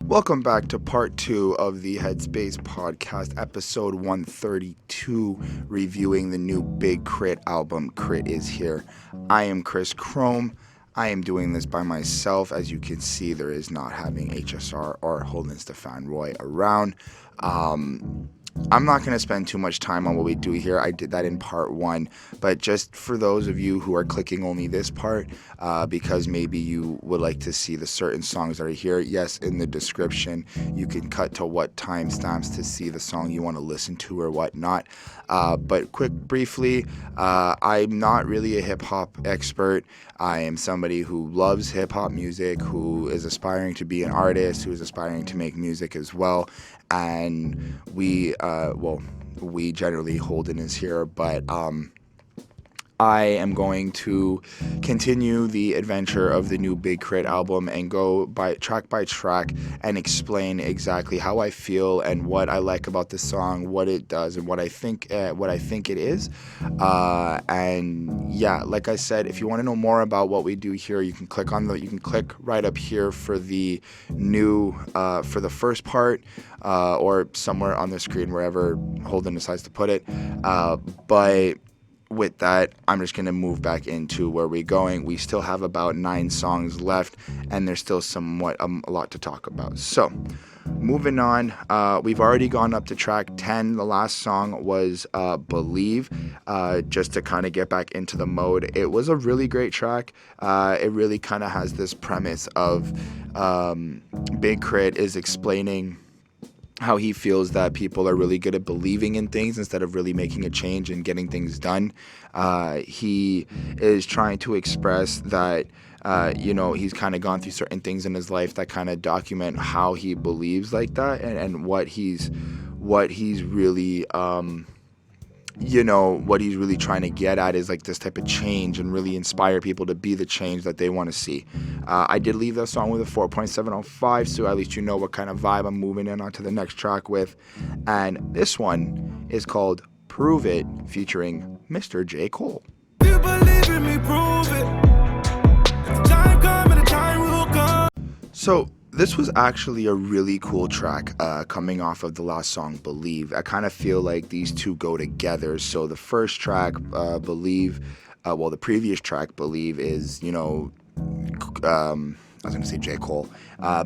Welcome back to part 2 of the Headspace podcast, episode 132, reviewing the new Big K.R.I.T album, K.R.I.T is Here. I am Chris Chrome. I am doing this by myself. As you can see, there is not having HSR or Holden Stefan Roy around. I'm not going to spend too much time on what we do here. I did that in part 1, but just for those of you who are clicking only this part, because maybe you would like to see the certain songs that are here, yes, in the description, you can cut to what timestamps to see the song you want to listen to or whatnot. But briefly, I'm not really a hip-hop expert. I am somebody who loves hip-hop music, who is aspiring to be an artist, who is aspiring to make music as well. And we generally, Holden is here, but I am going to continue the adventure of the new Big K.R.I.T album and go by track and explain exactly how I feel and what I like about the song, what it does, and what I think it is. And yeah, like I said, if you want to know more about what we do here, you can click right up here for the new for the first part, or somewhere on the screen wherever Holden decides to put it. But with that, I'm just going to move back into where we're going. We still have about 9 songs left, and there's still somewhat a lot to talk about. So, moving on, we've already gone up to track 10. The last song was Believe, just to kind of get back into the mode. It was a really great track. It really kind of has this premise of Big K.R.I.T is explaining how he feels that people are really good at believing in things instead of really making a change and getting things done. He is trying to express that, he's kind of gone through certain things in his life that kind of document how he believes like that, and what he's really, what he's really trying to get at is like this type of change and really inspire people to be the change that they want to see. I did leave that song with a 4.7 on 5, so at least you know what kind of vibe I'm moving in onto the next track with. And this one is called Prove It, featuring Mr. J. Cole. You believe in me, prove it. If the time comes and the time will come. So this was actually a really cool track, coming off of the last song, Believe. I kind of feel like these two go together. So the first track, Believe, the previous track, Believe, is, I was going to say J. Cole.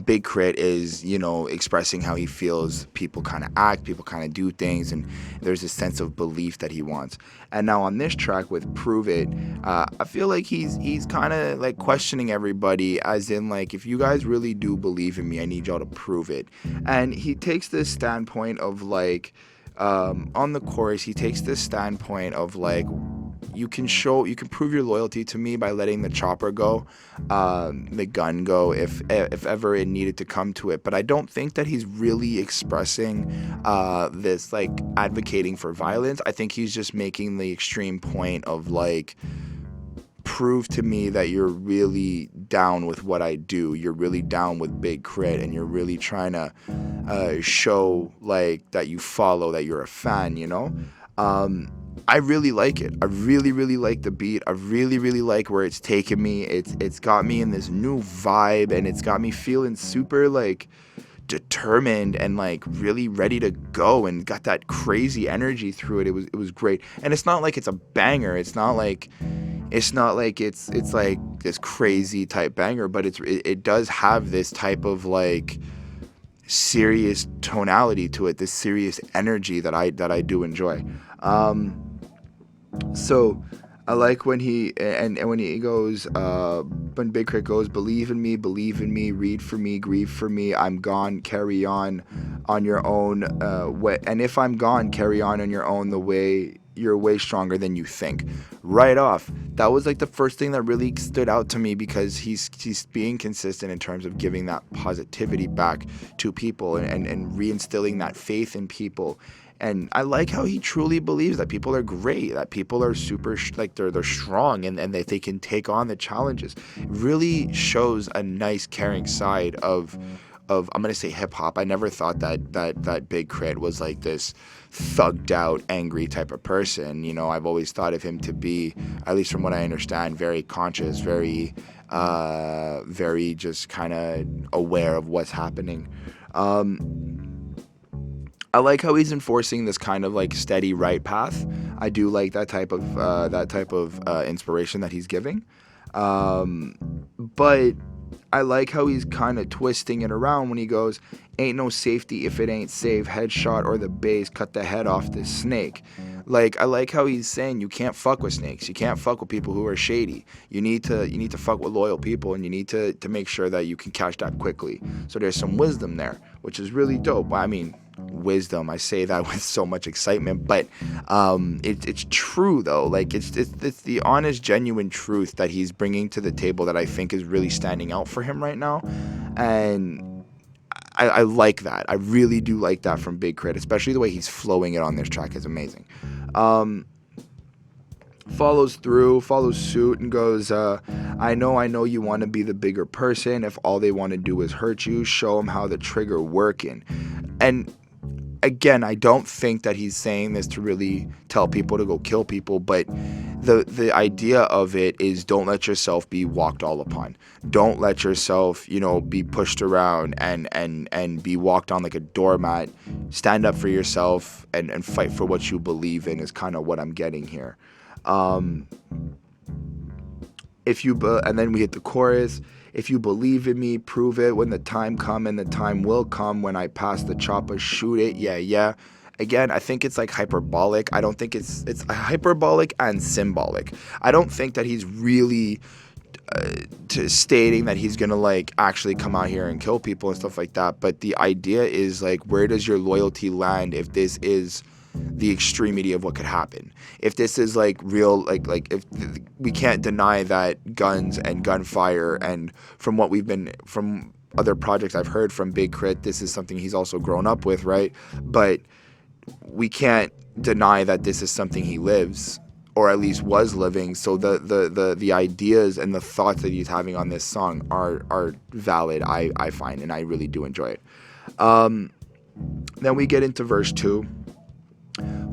Big K.R.I.T is, expressing how he feels people kind of act, people kind of do things, and there's a sense of belief that he wants. And now on this track with Prove It, I feel like he's kind of like questioning everybody, as in like, if you guys really do believe in me, I need y'all to prove it. And he takes this standpoint of like, on the chorus, he takes this standpoint of like, you can prove your loyalty to me by letting the chopper go, the gun go, if ever it needed to come to it. But I don't think that he's really expressing this, like, advocating for violence. I think he's just making the extreme point of like, prove to me that you're really down with what I do. You're really down with Big K.R.I.T, and you're really trying to show like that you follow, that you're a fan, I really like it. I really, really like the beat. I really, really like where it's taken me. It's got me in this new vibe, and it's got me feeling super like determined and like really ready to go, and got that crazy energy through it. It was great. And it's not like it's a banger. It's not like it's like this crazy type banger, but it does have this type of like serious tonality to it, this serious energy that I do enjoy. So I like when he goes, when Big K.R.I.T goes, believe in me, read for me, grieve for me, I'm gone, carry on your own, and if I'm gone, carry on your own, the way you're way stronger than you think. Right off, that was like the first thing that really stood out to me, because he's being consistent in terms of giving that positivity back to people, and reinstilling that faith in people. And I like how he truly believes that people are great, that people are super, like they're strong, and that they can take on the challenges. It really shows a nice, caring side of I'm gonna say hip hop. I never thought that Big K.R.I.T was like this thugged out, angry type of person. I've always thought of him to be, at least from what I understand, very conscious, very very just kind of aware of what's happening. I like how he's enforcing this kind of like steady right path. I do like that type of inspiration that he's giving. But I like how he's kind of twisting it around when he goes, "Ain't no safety if it ain't safe. Headshot or the base, cut the head off this snake." Like, I like how he's saying you can't fuck with snakes. You can't fuck with people who are shady. You need to fuck with loyal people, and you need to make sure that you can catch that quickly. So there's some wisdom there, which is really dope. I mean, wisdom, I say that with so much excitement, but it's true though. Like, it's the honest, genuine truth that he's bringing to the table that I think is really standing out for him right now. And I like that. I really do like that from Big K.R.I.T, especially the way he's flowing it on this track is amazing. Follows suit and goes, I know you want to be the bigger person. If all they want to do is hurt you, show them how the trigger working. And again, I don't think that he's saying this to really tell people to go kill people, but the idea of it is, don't let yourself be walked all upon. Don't let yourself, be pushed around and be walked on like a doormat. Stand up for yourself and fight for what you believe in is kind of what I'm getting here. And then we hit the chorus. If you believe in me, prove it. When the time come, and the time will come, when I pass the chopper, shoot it. Yeah. Again, I think it's like hyperbolic. I don't think it's hyperbolic and symbolic. I don't think that he's really stating that he's gonna like actually come out here and kill people and stuff like that. But the idea is like, where does your loyalty land if this is the extremity of what could happen? If this is like real, like if we can't deny that guns and gunfire, and from other projects I've heard from Big K.R.I.T, this is something he's also grown up with, right? But we can't deny that this is something he lives, or at least was living. So the ideas and the thoughts that he's having on this song are valid, I find, and I really do enjoy it. Then we get into verse 2.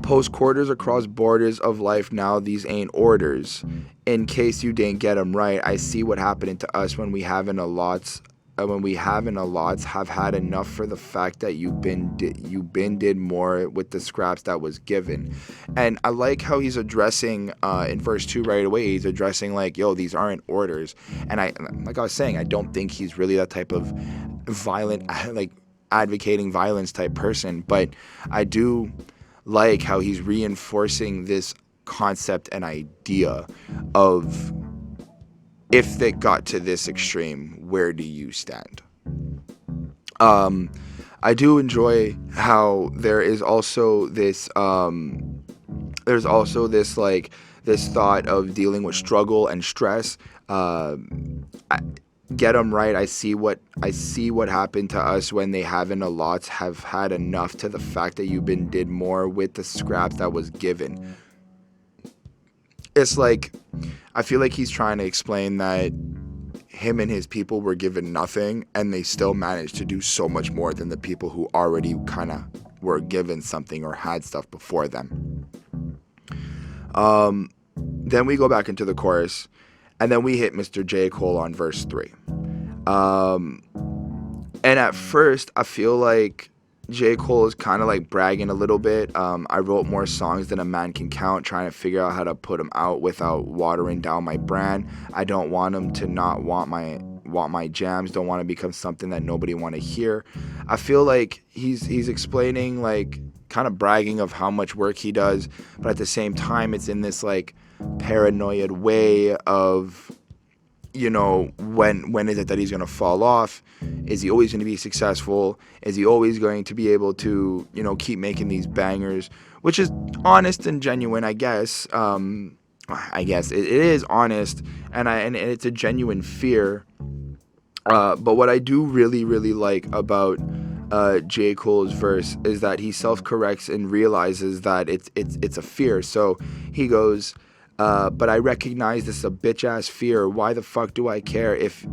Post quarters across borders of life now, these ain't orders. In case you didn't get them right, I see what happening to us when we haven't a lots. Have had enough for the fact that you did more with the scraps that was given. And I like how he's addressing in verse 2 right away. He's addressing like, yo, these aren't orders. And like I was saying, I don't think he's really that type of violent, like advocating violence type person, but I do like how he's reinforcing this concept and idea of, if they got to this extreme, where do you stand? I do enjoy how there is also this this thought of dealing with struggle and stress. Get them right. I see what happened to us when they haven't a lot, have had enough to the fact that you did more with the scraps that was given. It's like, I feel like he's trying to explain that him and his people were given nothing, and they still managed to do so much more than the people who already kind of were given something or had stuff before them. Then we go back into the chorus, and then we hit Mr. J. Cole on verse 3. And at first, I feel like J. Cole is kind of like bragging a little bit. I wrote more songs than a man can count, trying to figure out how to put them out without watering down my brand. I don't want them to not want my jams, don't want to become something that nobody want to hear. I feel like he's explaining, like, kind of bragging of how much work he does, but at the same time, it's in this like paranoid way of, when is it that he's going to fall off? Is he always going to be successful? Is he always going to be able to, keep making these bangers? Which is honest and genuine, I guess. I guess it is honest, and it's a genuine fear. But what I do really, really like about J. Cole's verse is that he self-corrects and realizes that it's a fear. So he goes, but I recognize this is a bitch-ass fear. Why the fuck do I care if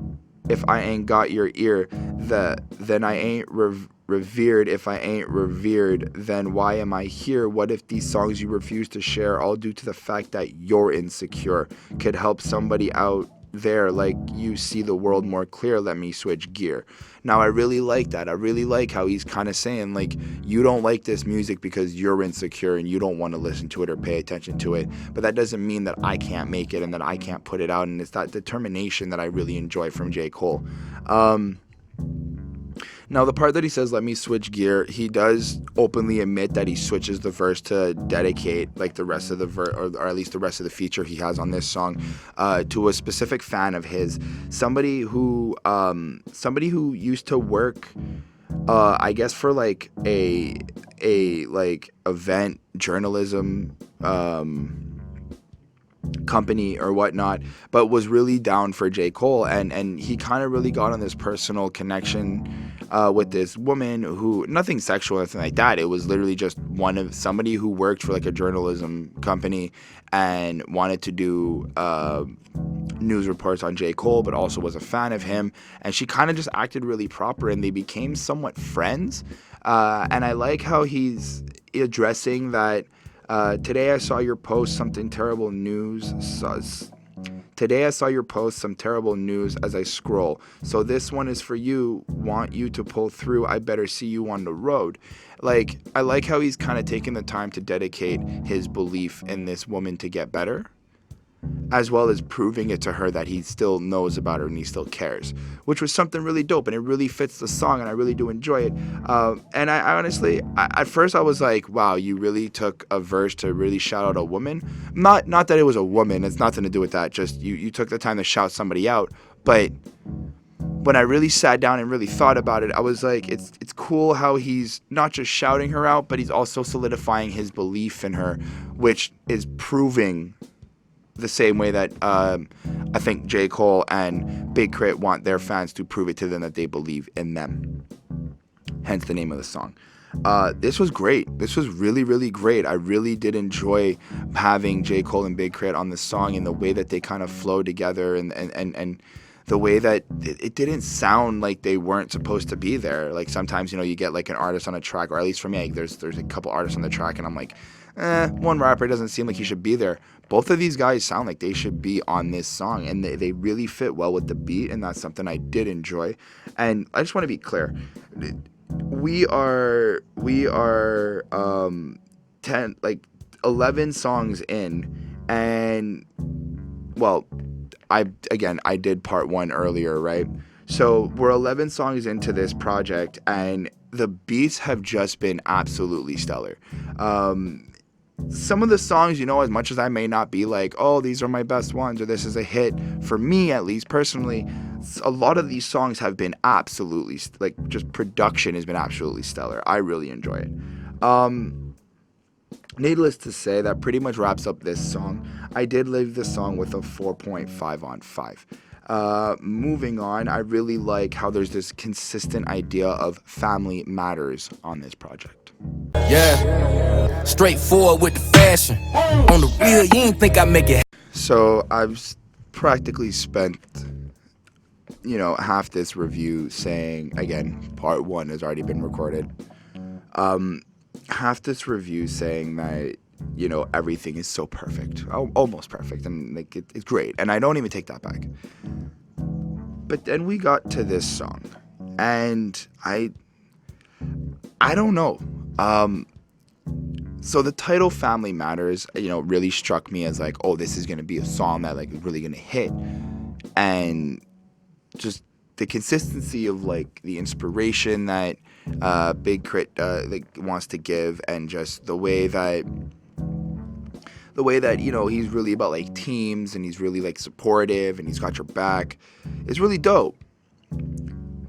I ain't got your ear? Then I ain't revered. If I ain't revered, then why am I here? What if these songs you refuse to share, all due to the fact that you're insecure, could help somebody out there, like you see the world more clear, let me switch gear. Now, I really like that. I really like how he's kind of saying, like, you don't like this music because you're insecure and you don't want to listen to it or pay attention to it. But that doesn't mean that I can't make it and that I can't put it out. And it's that determination that I really enjoy from J. Cole. Now, the part that he says, let me switch gear, he does openly admit that he switches the verse to dedicate, like, the rest of the verse, or at least the rest of the feature he has on this song, to a specific fan of his. Somebody who used to work, I guess, for, like, a like, event journalism, company or whatnot, but was really down for J. Cole, and he kind of really got on this personal connection with this woman who, nothing sexual or anything like that, it was literally just somebody who worked for like a journalism company and wanted to do news reports on J. Cole, but also was a fan of him, and she kind of just acted really proper and they became somewhat friends. And I like how he's addressing that. Today I saw your post something terrible news. Today I saw your post some terrible news as I scroll. So this one is for you. Want you to pull through. I better see you on the road. Like, I like how he's kind of taking the time to dedicate his belief in this woman to get better, as well as proving it to her that he still knows about her and he still cares, which was something really dope, and it really fits the song, and I really do enjoy it. And I honestly, at first I was like, wow, you really took a verse to really shout out a woman. Not that it was a woman, it's nothing to do with that, just you took the time to shout somebody out. But when I really sat down and really thought about it, I was like, it's cool how he's not just shouting her out, but he's also solidifying his belief in her, which is proving the same way that I think J. Cole and Big K.R.I.T want their fans to prove it to them that they believe in them. Hence the name of the song. This was great. This was really, really great. I really did enjoy having J. Cole and Big K.R.I.T on the song, and the way that they kind of flow together, and the way that it didn't sound like they weren't supposed to be there. Like, sometimes, you get like an artist on a track, or at least for me, like, there's a couple artists on the track and I'm like, one rapper doesn't seem like he should be there. Both of these guys sound like they should be on this song, and they really fit well with the beat, and that's something I did enjoy. And I just want to be clear. We are 11 songs in, and, well, I did part 1 earlier, right? So we're 11 songs into this project, and the beats have just been absolutely stellar. Some of the songs, as much as I may not be like, oh, these are my best ones, or this is a hit, for me at least personally, a lot of these songs have been absolutely, like, just production has been absolutely stellar. I really enjoy it. Needless to say, that pretty much wraps up this song. I did leave this song with a 4.5 on 5. Moving on, I really like how there's this consistent idea of family matters on this project. Yeah, straightforward with the fashion. On the real, you ain't think I make it. So I've practically spent, half this review saying, again, part 1 has already been recorded. Half this review saying that, everything is so perfect, almost perfect, and like it's great, and I don't even take that back. But then we got to this song, and I don't know. So the title Family Matters, really struck me as like, oh, this is going to be a song that like really going to hit. And just the consistency of like the inspiration that Big K.R.I.T like wants to give, and just the way that he's really about like teams, and he's really like supportive, and he's got your back. It's really dope.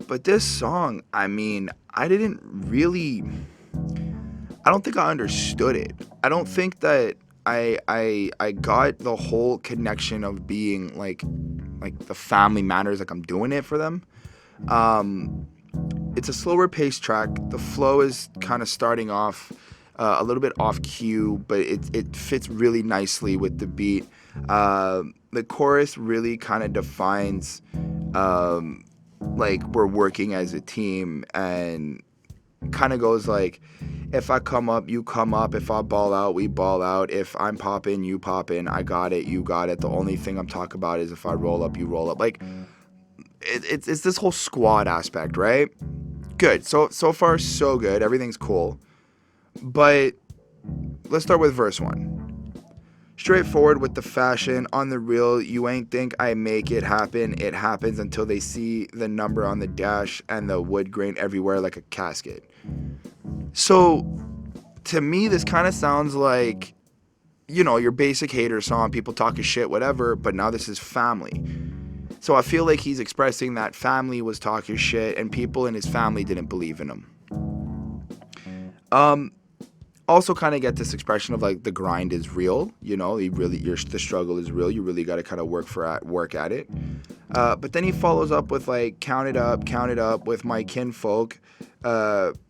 But this song, I mean, I don't think I understood it. I don't think that I got the whole connection of being like the family matters, like I'm doing it for them. It's a slower paced track. The flow is kind of starting off a little bit off cue, but it fits really nicely with the beat. The chorus really kind of defines like we're working as a team, and kind of goes like, If I come up, you come up. If I ball out, we ball out. If I'm popping, you popping. I got it, you got it. The only thing I'm talking about is if I roll up, you roll up. Like, it's this whole squad aspect, right? Good. So far, so good. Everything's cool. But let's start with verse 1. Straightforward with the fashion, on the real, you ain't think I make it happen. It happens until they see the number on the dash and the wood grain everywhere like a casket. So, to me, this kind of sounds like, your basic hater song, people talking shit, whatever, but now this is family. So I feel like he's expressing that family was talking shit and people in his family didn't believe in him. Also kind of get this expression of like the grind is real, the struggle is real. You really got to kind of work at it. But then he follows up with like count it up with my kinfolk,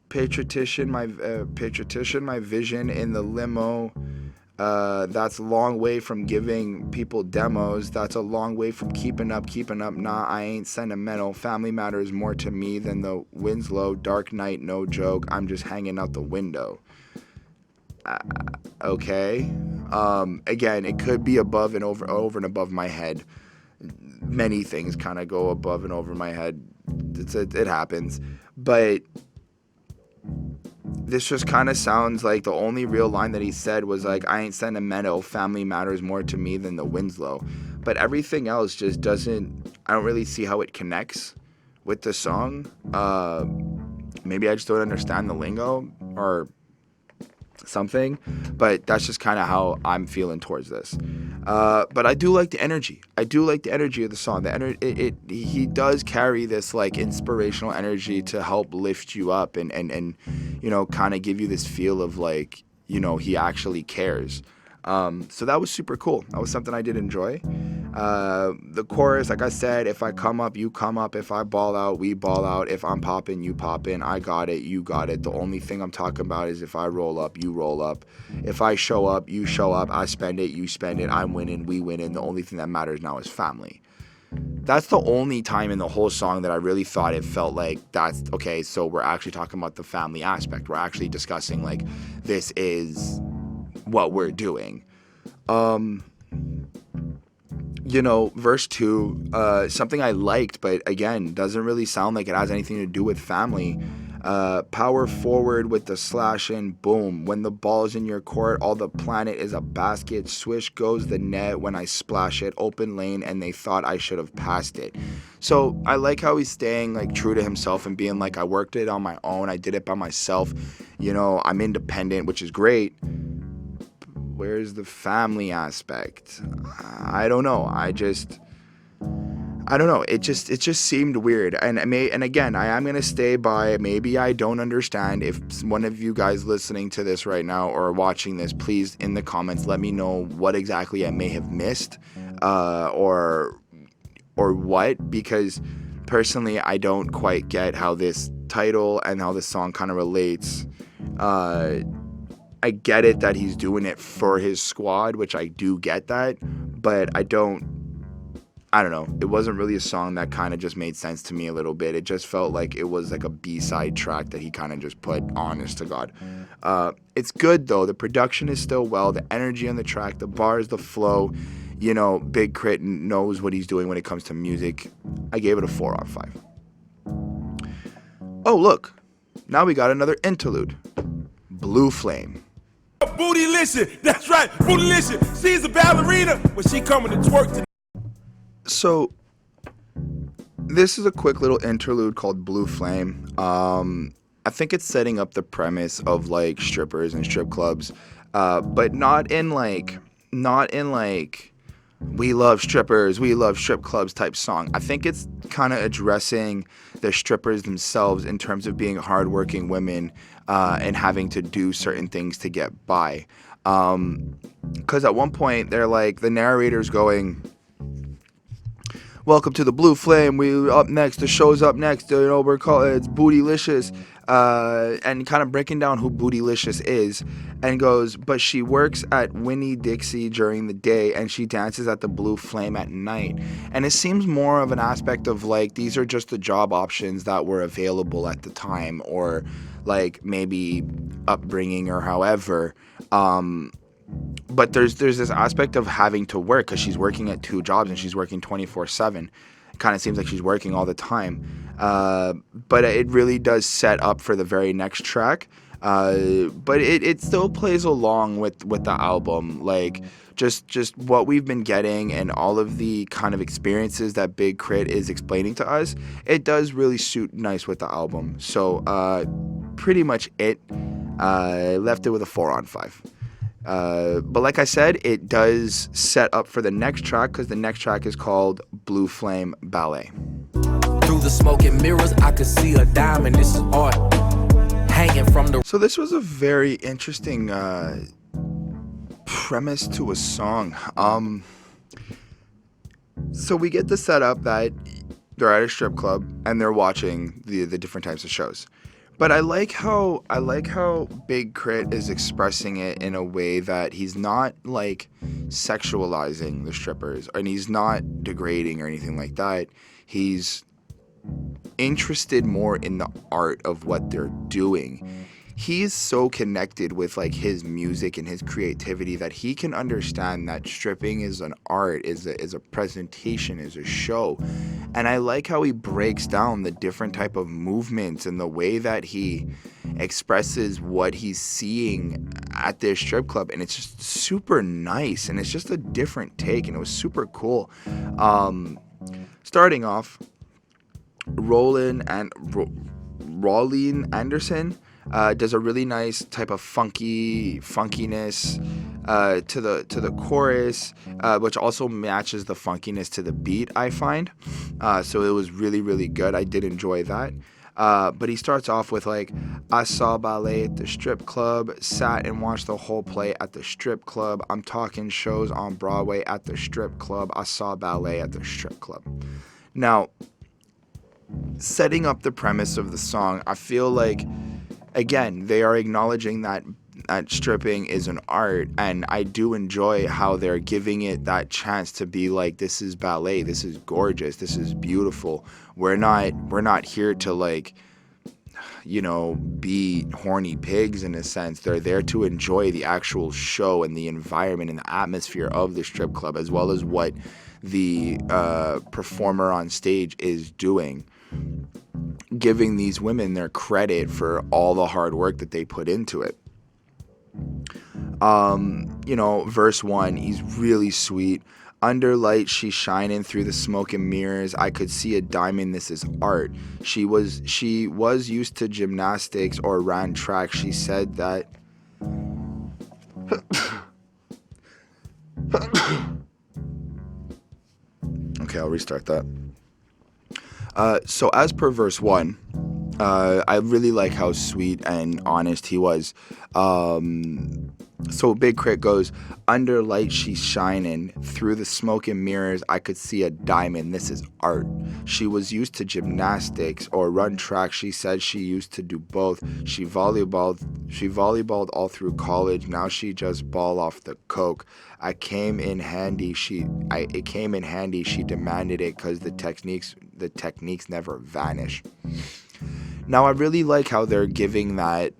patriotian, my vision in the limo. That's a long way from giving people demos. That's a long way from keeping up. Nah, I ain't sentimental. Family matters more to me than the Winslow. Dark night, no joke. I'm just hanging out the window. Okay. Again, it could be above and over and above my head. Many things kind of go above and over my head. It happens. But this just kind of sounds like the only real line that he said was like, I ain't sentimental. Family matters more to me than the Winslow. But everything else just doesn't, I don't really see how it connects with the song. Maybe I just don't understand the lingo or something, but that's just kind of how I'm feeling towards this. But I do like the energy. I do like the energy of the song. He does carry this like inspirational energy to help lift you up and kind of give you this feel of like, he actually cares. So that was super cool. That was something I did enjoy. The chorus, like I said, if I come up, you come up. If I ball out, we ball out. If I'm popping, you popping. I got it, you got it. The only thing I'm talking about is if I roll up, you roll up. If I show up, you show up. I spend it, you spend it. I'm winning, we winning. The only thing that matters now is family. That's the only time in the whole song that I really thought it felt like that's okay. So we're actually talking about the family aspect. We're actually discussing like this is what we're doing. Verse 2, something I liked, but again, doesn't really sound like it has anything to do with family. Power forward with the slash and boom. When the ball's in your court, all the planet is a basket. Swish goes the net when I splash it. Open lane, and they thought I should have passed it. So I like how he's staying like true to himself and being like, I worked it on my own. I did it by myself. I'm independent, which is great. Where's the family aspect? I don't know. I don't know. It just seemed weird. And again, I am gonna stay by. Maybe I don't understand. If one of you guys listening to this right now or watching this, please in the comments let me know what exactly I may have missed, or what. Because personally, I don't quite get how this title and how this song kind of relates. I get it that he's doing it for his squad, which I do get that, but I don't know. It wasn't really a song that kind of just made sense to me a little bit. It just felt like it was like a B-side track that he kind of just put, honest to God. It's good though. The production is still well. The energy on the track, the bars, the flow. Big K.R.I.T knows what he's doing when it comes to music. I gave it a 4 out of 5. Oh, look. Now we got another interlude. Blue Flame. Bootylicious, that's right, bootylicious. She's a ballerina when she coming to twerk to. So, this is a quick little interlude called Blue Flame. I think it's setting up the premise of like strippers and strip clubs, but not in like we love strippers, we love strip clubs type song. I think it's kind of addressing the strippers themselves in terms of being hardworking women and having to do certain things to get by. Because at one point, they're like, the narrator's going, welcome to the Blue Flame. We up next. The show's up next. We're called it's Bootylicious. and kind of breaking down who Bootylicious is, and goes, but she works at Winnie Dixie during the day and she dances at the Blue Flame at night. And it seems more of an aspect of like these are just the job options that were available at the time, or like maybe upbringing or however. But there's this aspect of having to work because she's working at 2 jobs and she's working 24/7. It kind of seems like she's working all the time. But it really does set up for the very next track. But it still plays along with the album, like just what we've been getting and all of the kind of experiences that Big K.R.I.T is explaining to us. It does really suit nice with the album. So pretty much it. Left it with a 4 on 5. But like I said, it does set up for the next track because the next track is called Blue Flame Ballet. Through the smoke and mirrors, I could see a diamond. This is art hanging from the. So this was a very interesting premise to a song. So we get the setup that they're at a strip club and they're watching the different types of shows. But I like how Big K.R.I.T is expressing it in a way that he's not like sexualizing the strippers and he's not degrading or anything like that. He's interested more in the art of what they're doing. He's so connected with like his music and his creativity that he can understand that stripping is an art, is a presentation, is a show. And I like how he breaks down the different type of movements and the way that he expresses what he's seeing at this strip club. And it's just super nice. And it's just a different take. And it was super cool. Starting off, Rolling Anderson does a really nice type of funkiness to the chorus, which also matches the funkiness to the beat, I find. So it was really, really good. I did enjoy that. But he starts off with like, I saw ballet at the strip club, sat and watched the whole play at the strip club. I'm talking shows on Broadway at the strip club. I saw ballet at the strip club. Now, setting up the premise of the song, I feel like, again, they are acknowledging that stripping is an art, and I do enjoy how they're giving it that chance to be like, this is ballet, this is gorgeous, this is beautiful. We're not here to like, you know, be horny pigs in a sense. They're there to enjoy the actual show and the environment and the atmosphere of the strip club, as well as what the performer on stage is doing, giving these women their credit for all the hard work that they put into it. You know, verse 1, he's really sweet. Under light, she's shining through the smoke and mirrors. I could see a diamond. This is art. She was used to gymnastics or ran track. She said that. Okay, I'll restart that. So as per verse 1, I really like how sweet and honest he was. So Big K.R.I.T goes, under light she's shining, through the smoke and mirrors I could see a diamond, this is art. She was used to gymnastics or run track, she said she used to do both. She volleyballed all through college, now she just ball off the coke. It came in handy, she demanded it cause the techniques never vanish. Now I really like how they're giving that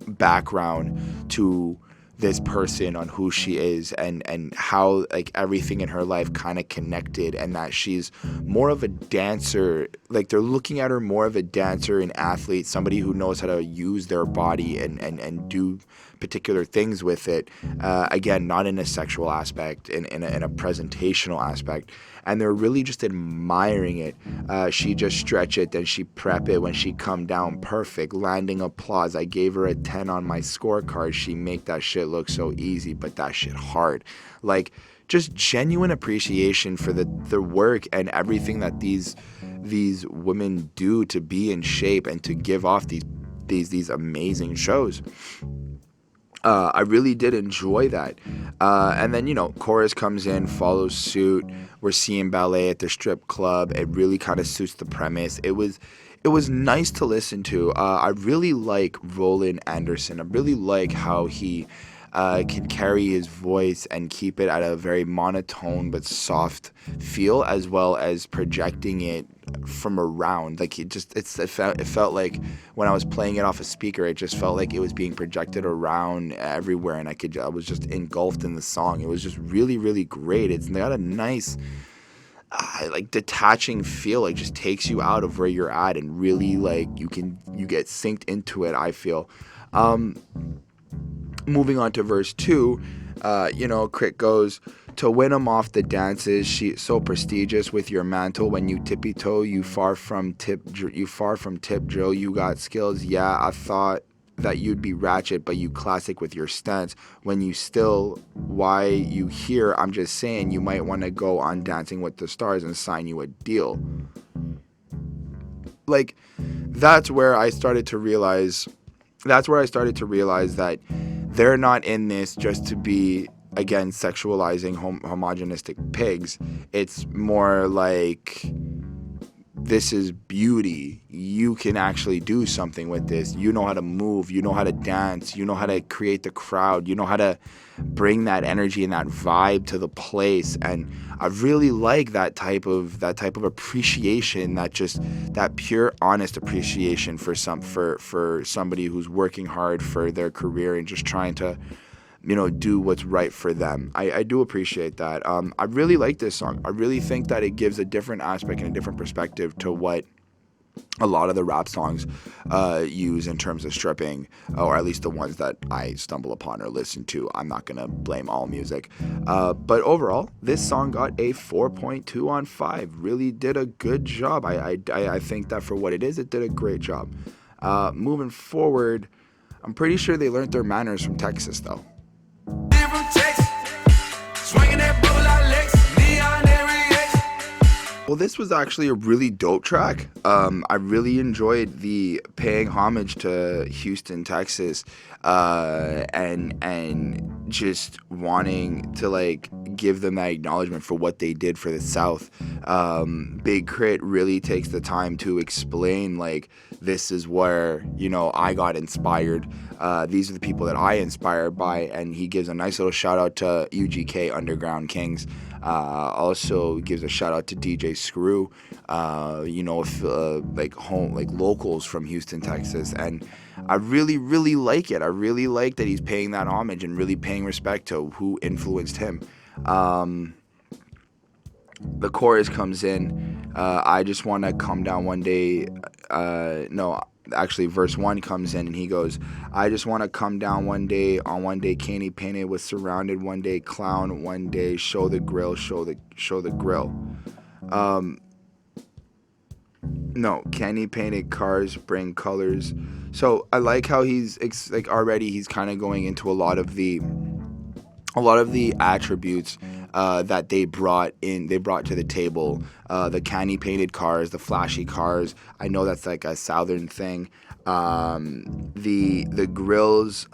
background to this person on who she is and how like everything in her life kind of connected, and that she's more of a dancer. Like they're looking at her more of a dancer, an athlete, somebody who knows how to use their body and do particular things with it. Again, not in a sexual aspect, in a presentational aspect. And they're really just admiring it. She just stretch it, then she prep it. When she come down perfect, landing applause. I gave her a 10 on my scorecard. She make that shit look so easy, but that shit hard. Like, just genuine appreciation for the work and everything that these women do to be in shape and to give off these amazing shows. I really did enjoy that. And then, chorus comes in, follows suit. We're seeing Ballet at the strip club. It really kind of suits the premise. It was nice to listen to. I really like Roland Anderson. I really like how he can carry his voice and keep it at a very monotone but soft feel, as well as projecting it from around. Like it felt like when I was playing it off a speaker, it just felt like it was being projected around everywhere, and I was just engulfed in the song. It was just really, really great. It's got a nice like detaching feel, like just takes you out of where you're at, and really like you get synced into it, I feel. Moving on to verse 2, KRIT goes, to win 'em off the dances, she so prestigious with your mantle. When you tippy toe, you far from tip drill. You got skills, yeah. I thought that you'd be ratchet, but you classic with your stance. When you still, why you here? I'm just saying, you might want to go on Dancing with the Stars and sign you a deal. Like, that's where I started to realize that they're not in this just to be, again, sexualizing homogenistic pigs. It's more like, this is beauty. You can actually do something with this. You know how to move. You know how to dance. You know how to create the crowd. You know how to bring that energy and that vibe to the place. And I really like that type of appreciation, that pure, honest appreciation for somebody who's working hard for their career and just trying to, do what's right for them. I do appreciate that. I really like this song. I really think that it gives a different aspect and a different perspective to what a lot of the rap songs use in terms of stripping, or at least the ones that I stumble upon or listen to. I'm not going to blame all music. But overall, this song got a 4.2 on 5. Really did a good job. I think that for what it is, it did a great job. Moving forward, I'm pretty sure they learned their manners from Texas, though. Well, this was actually a really dope track. I really enjoyed the paying homage to Houston, Texas, and just wanting to like give them that acknowledgement for what they did for the South. Big K.R.I.T really takes the time to explain, like, this is where, I got inspired. These are the people that I inspired by, and he gives a nice little shout out to UGK Underground Kings. Also gives a shout out to DJ Screw, locals from Houston, Texas, and I really, really like it. I really like that he's paying that homage and really paying respect to who influenced him. The chorus comes in, I just want to come down one day, verse 1 comes in and he goes, I just want to come down one day, on one day candy painted was surrounded, one day clown, one day show the grill. Candy painted cars bring colors. So I like how he's already he's kind of going into a lot of the attributes that they brought to the table. The candy painted cars, the flashy cars. I know that's like a southern thing. The grills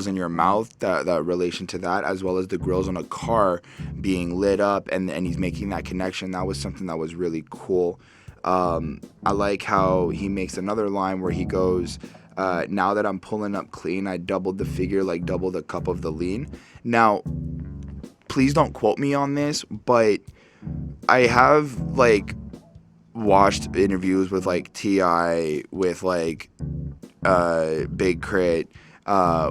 in your mouth, that relation to that, as well as the grills on a car being lit up, and he's making that connection. That was something that was really cool. I like how he makes another line where he goes, now that I'm pulling up clean, I doubled the figure, like double the cup of the lean. Now, please don't quote me on this, but I have watched interviews with T.I., with Big K.R.I.T,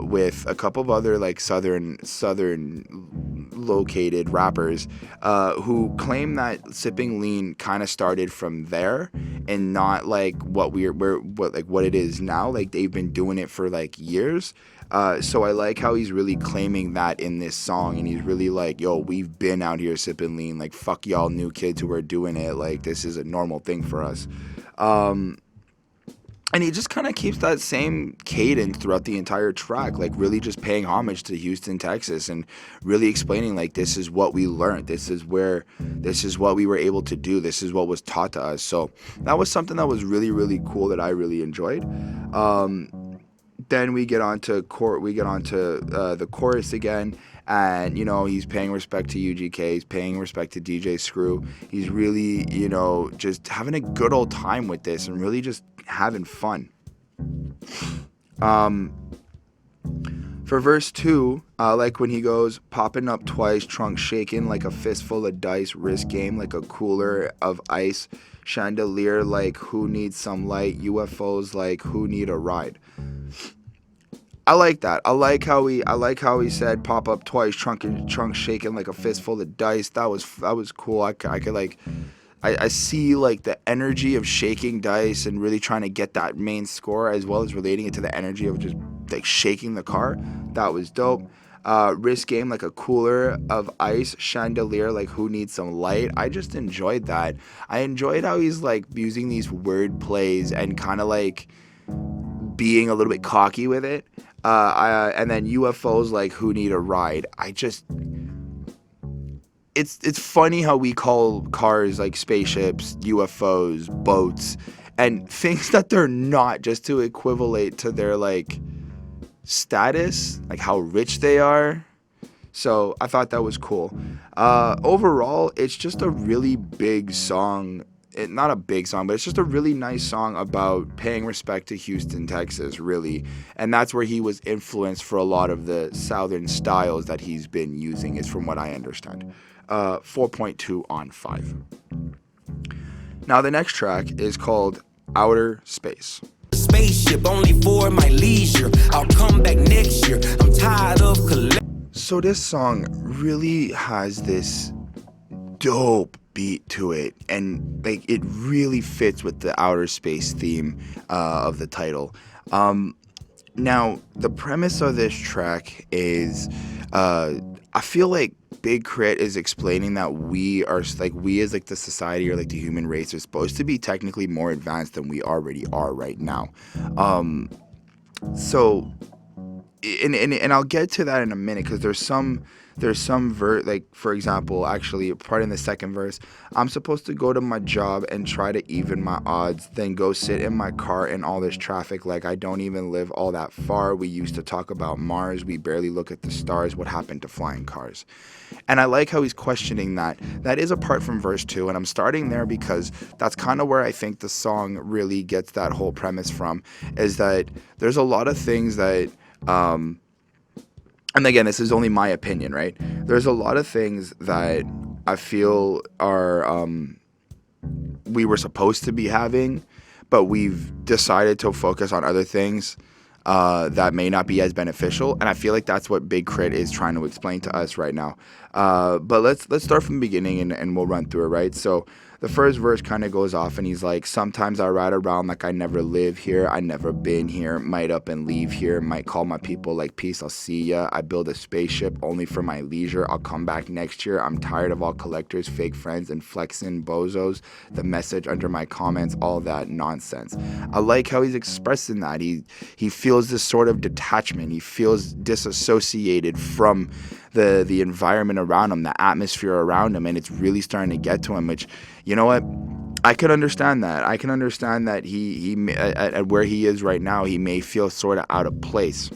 with a couple of other southern located rappers who claim that sipping lean kind of started from there and not what it is now. They've been doing it for years. So I like how he's really claiming that in this song, and he's really yo, we've been out here sipping lean, fuck y'all new kids who are doing it, this is a normal thing for us. And he just kind of keeps that same cadence throughout the entire track, really just paying homage to Houston, Texas, and really explaining this is what we learned, this is what we were able to do, this is what was taught to us. So that was something that was really, really cool that I really enjoyed. then we get on to the chorus again, and he's paying respect to UGK, he's paying respect to DJ Screw. He's really just having a good old time with this and really just having fun. For verse 2, like when he goes, popping up twice, trunk shaking like a fistful of dice, wrist game like a cooler of ice, chandelier like who needs some light, UFOs like who need a ride. I like that. I like how he said pop up twice, trunk shaking like a fistful of dice. That was cool. I could I see like the energy of shaking dice and really trying to get that main score, as well as relating it to the energy of just like shaking the car. That was dope. Wrist game like a cooler of ice, chandelier like who needs some light. I just enjoyed that. I enjoyed how he's like using these word plays and kind of like being a little bit cocky with it. And then UFOs like who need a ride. It's funny how we call cars like spaceships, UFOs, boats, and things that they're not, just to equivalent to their like status, like how rich they are. So I thought that was cool. Overall, it's just a really big song. Not a big song, but it's just a really nice song about paying respect to Houston, Texas, really. And that's where he was influenced for a lot of the Southern styles that he's been using, is from what I understand. 4.2 on 5. Now the next track is called Outer Space. Spaceship only for my leisure. I'll come back next year. I'm tired of So this song really has this dope beat to it, and like it really fits with the outer space theme of the title. Now the premise of this track is I feel like Big K.R.I.T is explaining that we as like the society, or like the human race, are supposed to be technically more advanced than we already are right now. So and I'll get to that in a minute, because there's some like, for example, actually part in the second verse, I'm supposed to go to my job and try to even my odds, then go sit in my car in all this traffic like I don't even live all that far. We used to talk about Mars, we barely look at the stars, what happened to flying cars? And I like how he's questioning that. That is apart from verse 2, and I'm starting there because that's kind of where I think the song really gets that whole premise from, is that there's a lot of things that and again, this is only my opinion, right? There's a lot of things that I feel are we were supposed to be having, but we've decided to focus on other things that may not be as beneficial. And I feel like that's what Big K.R.I.T is trying to explain to us right now. But let's start from the beginning, and we'll run through it, right? So the first verse kind of goes off, and he's like, sometimes I ride around like I never live here, I never been here, might up and leave here, might call my people like peace, I'll see ya, I build a spaceship only for my leisure, I'll come back next year, I'm tired of all collectors, fake friends, and flexing bozos, the message under my comments, all that nonsense. I like how he's expressing that. He feels this sort of detachment, he feels disassociated from the environment around him, the atmosphere around him, and it's really starting to get to him, which, you know what, I could understand that. I can understand that he at where he is right now, he may feel sort of out of place.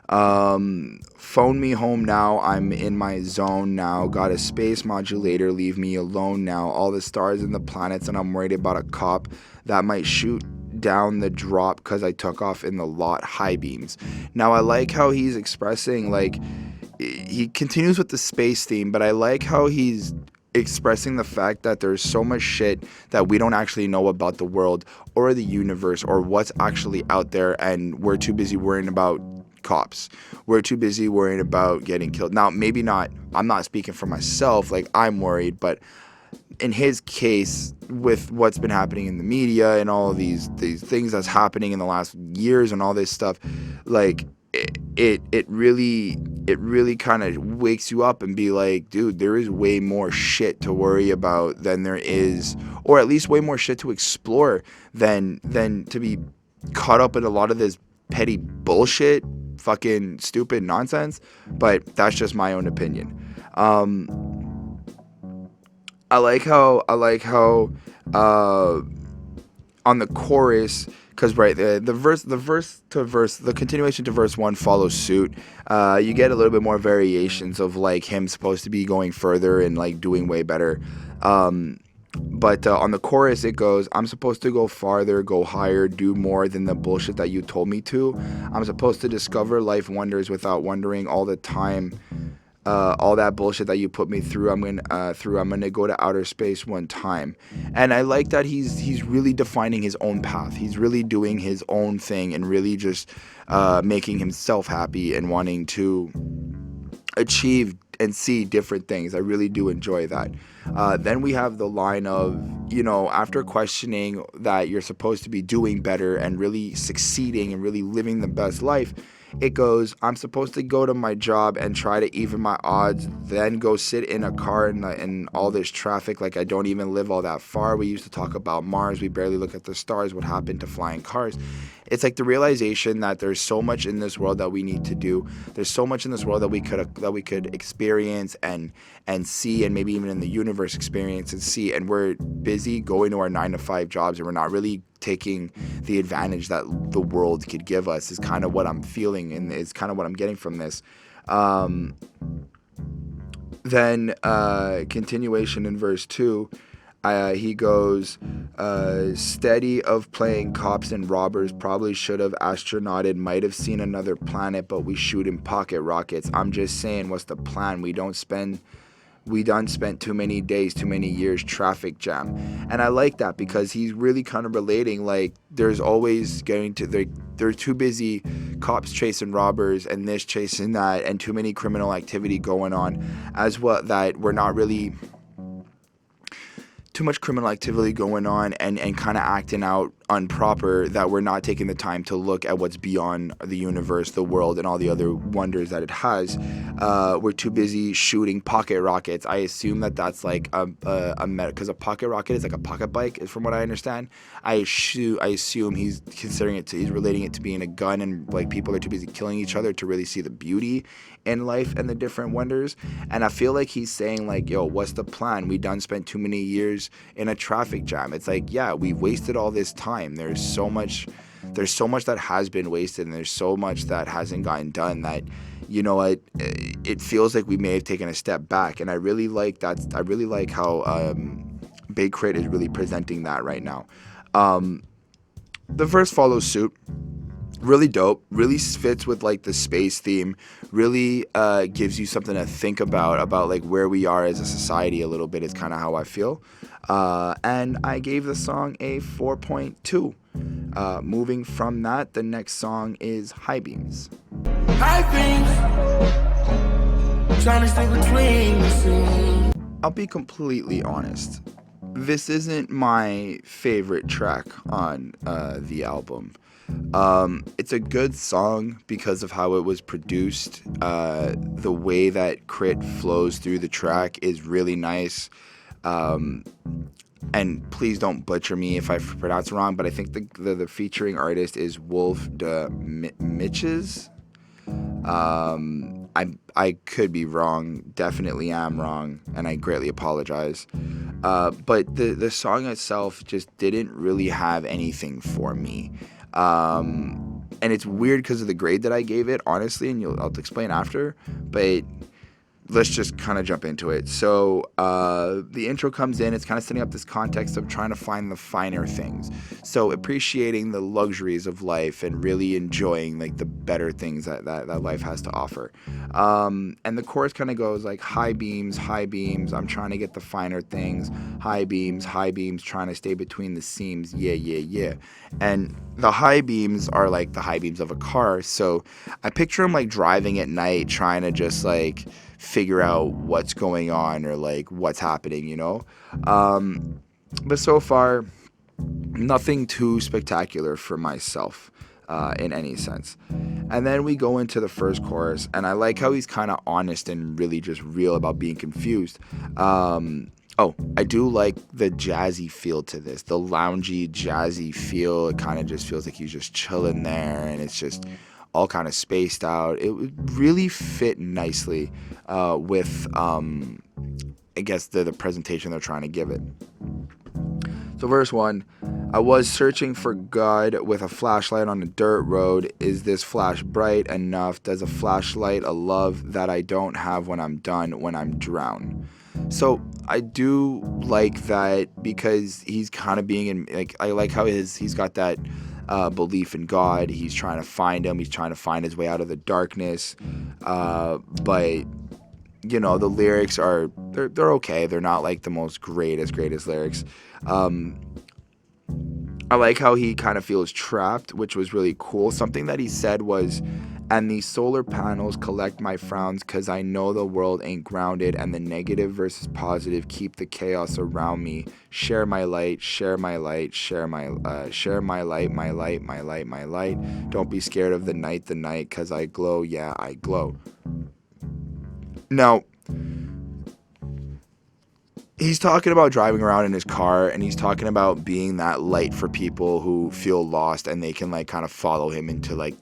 Phone me home now, I'm in my zone now, got a space modulator, leave me alone now, all the stars and the planets, and I'm worried about a cop that might shoot down the drop because I took off in the lot, high beams. Now I like how he's expressing, like, he continues with the space theme, but I like how he's expressing the fact that there's so much shit that we don't actually know about the world or the universe or what's actually out there, and we're too busy worrying about cops. We're too busy worrying about getting killed. Now, maybe not, I'm not speaking for myself, like I'm worried, but in his case, with what's been happening in the media and all of these things that's happening in the last years and all this stuff, like it really kind of wakes you up and be like, dude, there is way more shit to worry about than there is, or at least way more shit to explore than to be caught up in a lot of this petty bullshit, fucking stupid nonsense. But that's just my own opinion. I like how on the chorus, because right, the continuation to verse 1 follows suit. You get a little bit more variations of like him supposed to be going further and like doing way better. But on the chorus, it goes, I'm supposed to go farther, go higher, do more than the bullshit that you told me to. I'm supposed to discover life wonders without wondering all the time. All that bullshit that you put me through, I'm gonna go to outer space one time. And I like that he's really defining his own path. He's really doing his own thing and really just making himself happy and wanting to achieve and see different things. I really do enjoy that. Then we have the line of, after questioning that you're supposed to be doing better and really succeeding and really living the best life, it goes, I'm supposed to go to my job and try to even my odds, then go sit in a car in all this traffic like I don't even live all that far. We used to talk about Mars. We barely look at the stars. What happened to flying cars? It's like the realization that there's so much in this world that we need to do. There's so much in this world that we could experience and see, and maybe even in the universe experience and see. And we're busy going to our 9-to-5 jobs, and we're not really taking the advantage that the world could give us. Is kind of what I'm feeling, and is kind of what I'm getting from this. Then continuation in verse 2. He goes, steady of playing cops and robbers, probably should have astronauted, might have seen another planet, but we shoot in pocket rockets. I'm just saying, what's the plan? We done spent too many days, too many years, traffic jam. And I like that because he's really kind of relating, like, there's always they're too busy, cops chasing robbers and this chasing that, and too many criminal activity going on as well, that we're not really... too much criminal activity going on and kind of acting out improper, that we're not taking the time to look at what's beyond the universe, the world, and all the other wonders that it has. We're too busy shooting pocket rockets. I assume that's like because a pocket rocket is like a pocket bike, from what I understand. I assume he's relating it to being a gun, and like people are too busy killing each other to really see the beauty in life and the different wonders. And I feel like he's saying, like, yo, what's the plan? We done spent too many years in a traffic jam. It's like, yeah, we've wasted all this time. There's so much that has been wasted, and there's so much that hasn't gotten done, that, you know what, it feels like we may have taken a step back. And I really like that. I really like how Big K.R.I.T is really presenting that right now. The verse follows suit. Really dope, really fits with like the space theme, really gives you something to think about like where we are as a society a little bit, is kind of how I feel. And I gave the song a 4.2. Moving from that, the next song is High Beams. High beams, trying to stay between the two. I'll be completely honest. This isn't my favorite track on the album. It's a good song because of how it was produced. The way that K.R.I.T flows through the track is really nice. And please don't butcher me if I pronounce it wrong, but I think the featuring artist is WOLFE M.I.S.S.I.S.S.I.P.P.I. I could be wrong, definitely am wrong, and I greatly apologize. But the song itself just didn't really have anything for me. And it's weird because of the grade that I gave it, honestly, and I'll explain after, but let's just kind of jump into it. So the intro comes in. It's kind of setting up this context of trying to find the finer things. So appreciating the luxuries of life and really enjoying like the better things that life has to offer. And the chorus kind of goes like, high beams, I'm trying to get the finer things. High beams, trying to stay between the seams. Yeah. And the high beams are like the high beams of a car. So I picture him like driving at night, trying to just like figure out what's going on or like what's happening, you know? But so far, nothing too spectacular for myself in any sense. And then we go into the first chorus, and I like how he's kind of honest and really just real about being confused. I do like the jazzy feel to this, the loungy, jazzy feel. It kind of just feels like he's just chilling there, and it's just all kind of spaced out. It would really fit nicely with, I guess, the presentation they're trying to give it. So verse 1, I was searching for God with a flashlight on a dirt road. Is this flash bright enough? Does a flashlight a love that I don't have when I'm done, when I'm drowned? So I do like that because he's kind of being in, like, I like how he's got that belief in God. He's trying to find him. He's trying to find his way out of the darkness. But you know, the lyrics are, they're okay. They're not like the most greatest lyrics. I like how he kind of feels trapped, which was really cool. Something that he said was, and these solar panels collect my frowns because I know the world ain't grounded, and the negative versus positive keep the chaos around me. Share my light, share my light, share my light, my light, my light, my light. Don't be scared of the night, because I glow, yeah, I glow. Now, he's talking about driving around in his car, and he's talking about being that light for people who feel lost, and they can like kind of follow him into like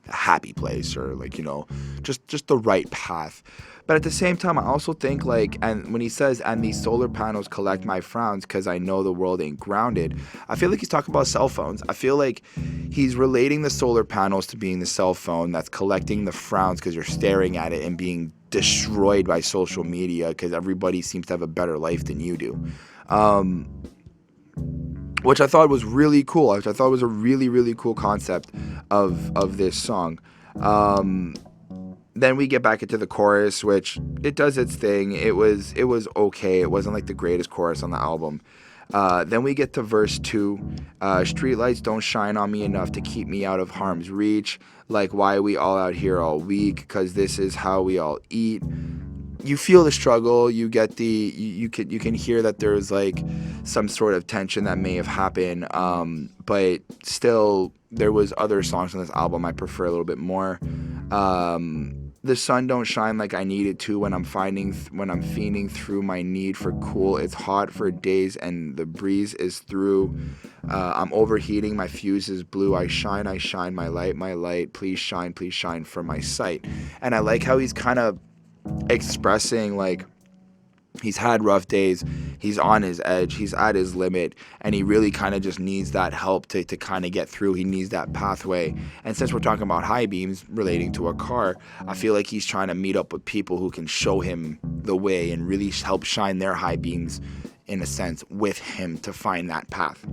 a happy place, or like, you know, just the right path. But at the same time, I also think like, and when he says, and these solar panels collect my frowns because I know the world ain't grounded, I feel like he's talking about cell phones. I feel like he's relating the solar panels to being the cell phone that's collecting the frowns because you're staring at it and being destroyed by social media because everybody seems to have a better life than you do. Which I thought was really cool. I thought was a really, really cool concept of this song. Then we get back into the chorus, which it does its thing. It was okay. It wasn't like the greatest chorus on the album. Then we get to verse 2. Streetlights don't shine on me enough to keep me out of harm's reach. Like, why are we all out here all week? Because this is how we all eat. You feel the struggle. You get you can hear that there's like some sort of tension that may have happened. But still, there was other songs on this album I prefer a little bit more. The sun don't shine like I need it to when I'm fiending through my need for cool. It's hot for days and the breeze is through. I'm overheating, my fuse is blue. I shine, my light. Please shine for my sight. And I like how he's kind of expressing like he's had rough days, he's on his edge, he's at his limit, and he really kind of just needs that help to kind of get through. He needs that pathway. And since we're talking about high beams relating to a car, I feel like he's trying to meet up with people who can show him the way and really help shine their high beams, in a sense, with him to find that path.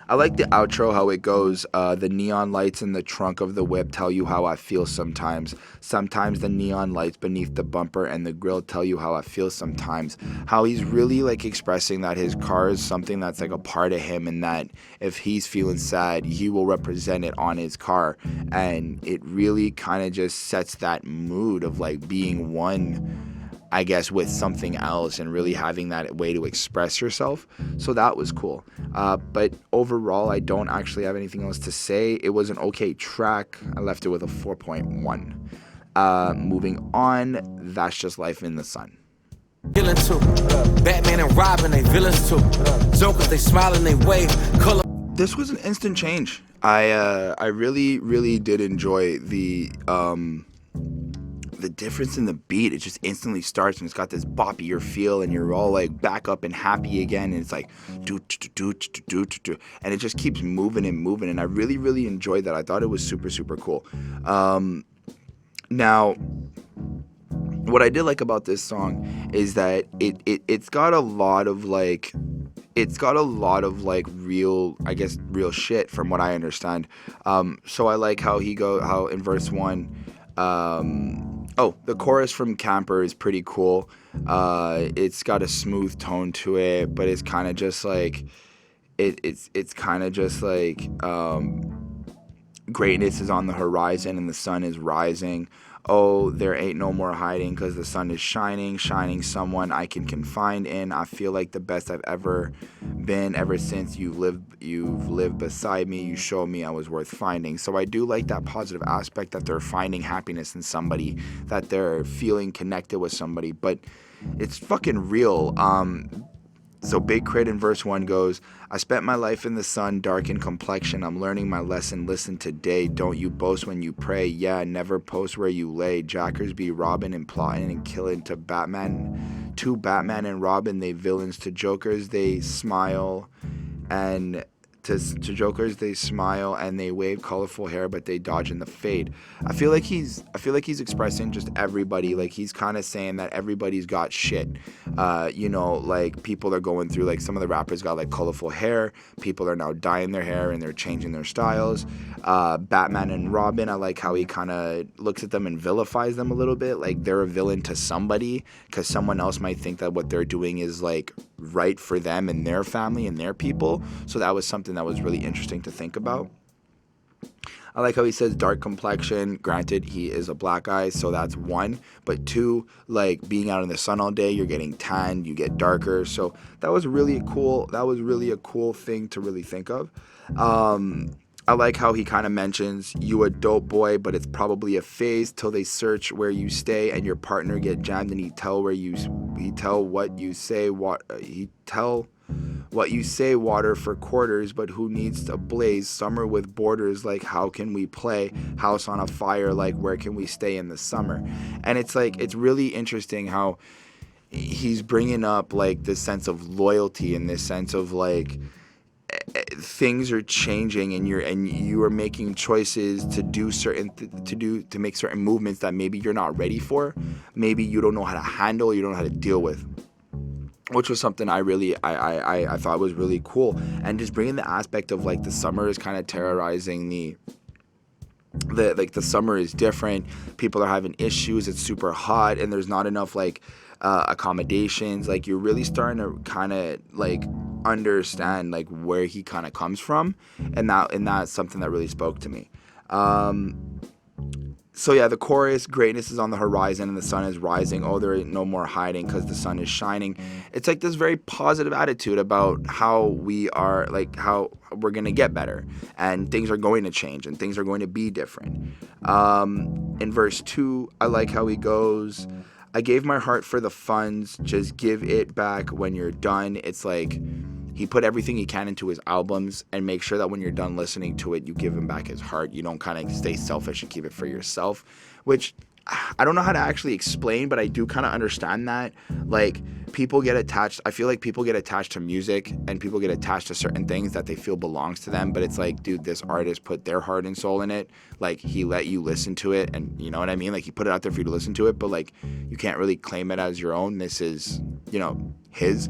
I like the outro, how it goes, the neon lights in the trunk of the whip tell you how I feel sometimes. Sometimes the neon lights beneath the bumper and the grill tell you how I feel sometimes. How he's really like expressing that his car is something that's like a part of him, and that if he's feeling sad, he will represent it on his car. And it really kind of just sets that mood of like being one, I guess, with something else and really having that way to express yourself. So that was cool. But overall, I don't actually have anything else to say. It was an okay track. I left it with a 4.1. Moving on, That's Just Life in the Sun. Villain too. Batman and Robin, they villains too. Jokers, they smile and they wave. Color. This was an instant change. I really, really did enjoy the difference in the beat. It just instantly starts and it's got this boppier feel, and you're all like back up and happy again, and it's like do and it just keeps moving, and I really, really enjoyed that. I thought it was super, super cool. Now, what I did like about this song is that it's got a lot of like real shit from what I understand. So I like how in verse 1, the chorus from Camper is pretty cool. It's got a smooth tone to it, but it's kind of just like it's kind of just like greatness is on the horizon and the sun is rising. Oh, there ain't no more hiding because the sun is shining someone I can confide in. I feel like the best I've ever been ever since you've lived beside me. You showed me I was worth finding. So I do like that positive aspect that they're finding happiness in somebody, that they're feeling connected with somebody, but it's fucking real. So Big K.R.I.T in verse 1 goes, I spent my life in the sun, dark in complexion. I'm learning my lesson. Listen today. Don't you boast when you pray. Yeah, never post where you lay. Jackers be robbing and plotting and killing to Batman. To Batman and Robin, they villains. To Jokers, they smile. And to Jokers, they smile and they wave colorful hair, but they dodge in the fade. I feel like he's expressing just everybody. Like, he's kind of saying that everybody's got shit. Like, people are going through, like, some of the rappers got like colorful hair. People are now dyeing their hair and they're changing their styles. Batman and Robin, I like how he kind of looks at them and vilifies them a little bit. Like, they're a villain to somebody because someone else might think that what they're doing is like right for them and their family and their people. So that was something that was really interesting to think about. I like how he says dark complexion. Granted, he is a black guy, so that's one. But two, like, being out in the sun all day, you're getting tanned, you get darker. So that was really a cool thing to really think of. I like how he kind of mentions you a dope boy, but it's probably a phase till they search where you stay and your partner get jammed and he tell what you say water for quarters, but who needs to blaze summer with borders? Like, how can we play house on a fire? Like, where can we stay in the summer? And it's like, it's really interesting how he's bringing up like this sense of loyalty and this sense of like things are changing and you are making choices to do to make certain movements that maybe you're not ready for, maybe you don't know how to handle, you don't know how to deal with, which was something I thought was really cool. And just bringing the aspect of like the summer is kind of terrorizing the summer is different, people are having issues, it's super hot and there's not enough like accommodations. Like, you're really starting to kind of like understand like where he kind of comes from, and that's something that really spoke to me. So yeah, the chorus, greatness is on the horizon and the sun is rising. Oh, there ain't no more hiding because the sun is shining. It's like this very positive attitude about how we are, like how we're going to get better and things are going to change and things are going to be different. In verse 2, I like how he goes, I gave my heart for the funds, just give it back when you're done. It's like he put everything he can into his albums and make sure that when you're done listening to it, you give him back his heart. You don't kind of stay selfish and keep it for yourself, which I don't know how to actually explain, but I do kind of understand that. Like, people get attached. I feel like people get attached to music and people get attached to certain things that they feel belongs to them. But it's like, dude, this artist put their heart and soul in it. Like, he let you listen to it, and you know what I mean? Like, he put it out there for you to listen to it, but like, you can't really claim it as your own. This is, his.